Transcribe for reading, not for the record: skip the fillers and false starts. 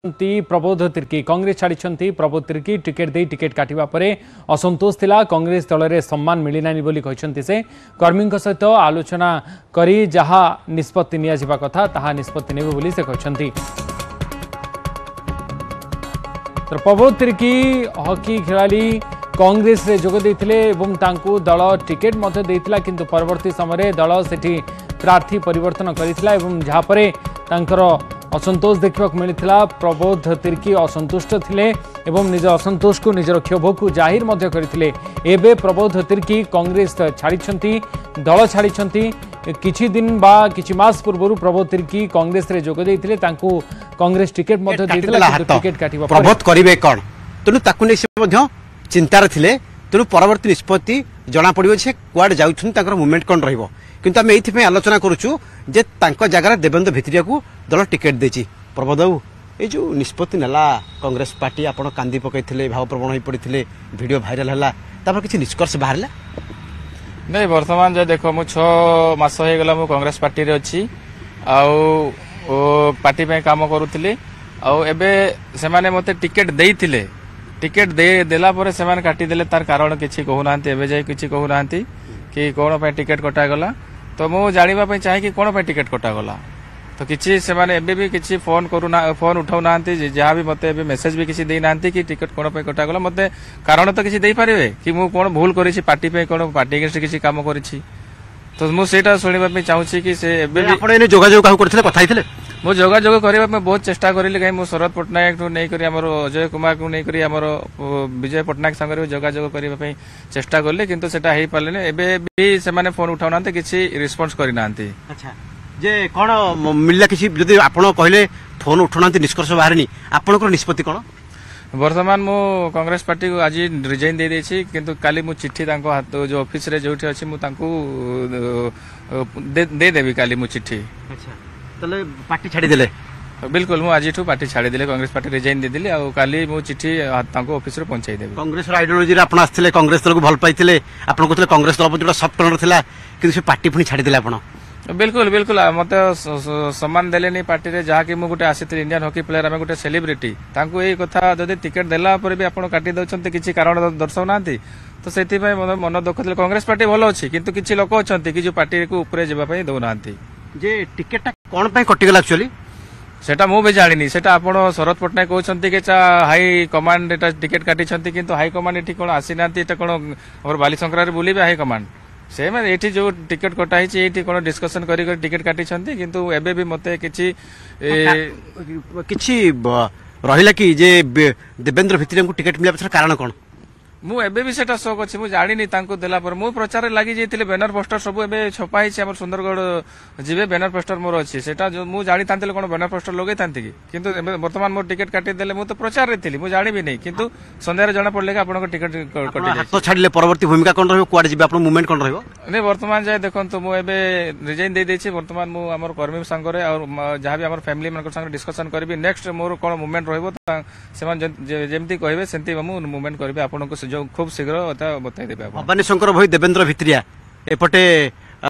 प्रबोध तिर्की कांग्रेस छाड़ी प्रबोध तिर्की टिकेट दे टिकेट काटिबा परे असंतोष थिला कांग्रेस दल में सम्मान मिलनानी बोली कहते से कर्मी सहित आलोचना करी जहा निष्पत्ति निया कथा ताहा निष्पत्ति नेबे बोली से कहते। तो प्रबोध तिर्की हॉकी खिलाड़ी कांग्रेस रे जोग देथिले एवं तांकु दल टिकेट मध्य देथिला किंतु परवर्ती समय दल सेठी प्रार्थी परिवर्तन करिथिला एवं जहा परे तांकर असंतोष देखा मिलता। प्रबोध तिर्की असंतुष्ट थिले एवं निज असंतोष को निजर क्षोभ को जाहिर मध्य करथिले। एबे प्रबोध तिर्की कांग्रेस छाड़ी दल छाड़ी किछि दिन बा किछि मास पूर्व प्रबोध तिर्की कांग्रेस रे जोग देथिले तांकु कांग्रेस टिकेट मध्य देथिला टिकेट काटिबा प्रबोध करिवे कोन तनु ताकु नै से मध्य चिंतार थिले तेणु परवर्ती निष्पत्ति जना पड़ो से कुआड जाऊर मुवमेंट कौन रहिबो किंतु आम ये आलोचना करुचु जे तांको जगह देवेंद्र भित्रिया को दल टिकेट देछि। प्रबोध बाबू ये जो निष्पत्ति नेला कांग्रेस पार्टी आपण कांदी पकईले भाव प्रवण हो पड़ते वीडियो भाइराल है किसी निष्कर्ष बाहर नहीं वर्तमान जो देख मु 6 मास हो गला मु कांग्रेस पार्टी रे अछि आउ पार्टी पे काम करूथिले आउ एबे से माने मते टिकेट देइथिले टिकेट दे देला परे से माने काटी देले तार कारण किछि कहू नांती एबे जाय किछि कहू नांती कि कोन पे टिकेट कटा गला तो मु जानिबा पे चाहे कि कोन पे टिकेट कटा गला तो किछि से माने एबे भी किछि फोन करू ना फोन उठाउ नांती जहा भी मते एबे मेसेज भी किछि देई नांती कि टिकेट कोन पे कटा गला मते कारण तो किछि देई परिबे कि मु कोन भूल करिछि पार्टी पे कोन पार्टी अगेंस्ट किछि काम करिछि तो मु सेटा सुनिबा पे चाहूछि कि से एबे भी आपण एने जोगाजोग काहू करथिले कथा हिथिले मु जोगाजोग करबा में बहुत चेष्टा करिले कहीं मु शरद पटनायक को नहीं करी हमर अजय कुमार को नहीं करी हमर विजय पटनायक संगे जोगाजोग करबा पे चेष्टा करले किंतु सेटा हेई पाले एबे भी से माने फोन उठाउ नांते किछि रिस्पांस करि नांती। अच्छा जे कोन मिलला किछि जदी आपण कहले फोन उठाउ नांती निष्कर्ष बाहरनी आपनकर निष्पत्ति कोन वर्तमान मु कांग्रेस पार्टी को आज रिजाइन दे देछि किंतु काली मु चिट्ठी तांको हाथ जो ऑफिस रे जोठी अछि मु तांको दे देबी काली मु चिट्ठी। अच्छा तले पार्टी छाड़ी देले बिल्कुल मु आज पार्टी छाड़ी देले कांग्रेस पार्टी रिजाइन दे दिली आ काली मु चिट्ठी तांको ऑफिस रे पहुंचाई देबी। कांग्रेस आइडियोलॉजी रे आपण आस्थिले कांग्रेस दल को भल पाइथिले आपण कहथिले कांग्रेस दल प्रति सॉफ्ट कॉर्नर थिला किंतु से पार्टी पुनी छाड़ी देले आपण बिल्कुल बिल्कुल मत सम्मान देले पार्टी रे जहा कि मु गोटे आसी इंडियन हॉकी प्लेयर आम गोटे सेलिब्रिटी तांको ए कथा जदि टिकेट देला पर भी आपण काटी दउछन्ते किछि कारण दर्शाउ नांती तो सेति पय मन दुख थिले। कांग्रेस पार्टी भलो अछि किंतु किछि लोक अछन्ते कि जो पार्टी को ऊपर जेबा पय दउ नांती जे टिकेट कोन पय कटि गेला एक्चुअली सेटा मु भी जानिनी सेटा आपण शरद पटनायक कहउछन्ते कि हाई कमांड एटा टिकेट काटी छन्ते किंतु हाई कमांड एठी कोन आसी नांती एटा कोन और बाली संक्रांति बुलीबे हाई कमांड से माने एठी जो टिकेट कटा हिची एठी कोन डिस्कशन करी कर टिकेट काटी छन्ती किंतु एबे भी मते किछि रहिला कि जे देवेंद्र भित्रिया को टिकेट मिला पछर कारण कोन मु एबे भी सेटा शौक अछि मु जानिनी तांको देला पर मु प्रचार लागि जेतिले बैनर पोस्टर सब एबे छपा हिची हमर सुंदरगढ़ जिबे बैनर पोस्टर मोर अछि सेटा जो मु जानि तांतले कोन बैनर पोस्टर लगै तांती कि किंतु वर्तमान मोर टिकेट काटी देले मु तो प्रचार रे थिली मु जानि भी नै किंतु संध्यारे जणा पड़ले कि आपन को टिकेट कटि जाय तो छाडले परवर्ती भूमिका कोन रहबो कुआड जिबे आपन मूवमेंट कोन रहबो नै वर्तमान जाय देखंतु मु एबे रिजाइन दे देछि वर्तमान मु हमर कर्मी संगरे और जहा भी हमर फैमिली मन संग डिस्कशन करबी नेक्स्ट मोर कोन मूवमेंट रहबो सेमान जेमति कहबे सेंति मु मूवमेंट करबी आपन को खूब शीघ्र बता देबे। भवानी शंकर भाई देवेंद्र भित्रिया एपटे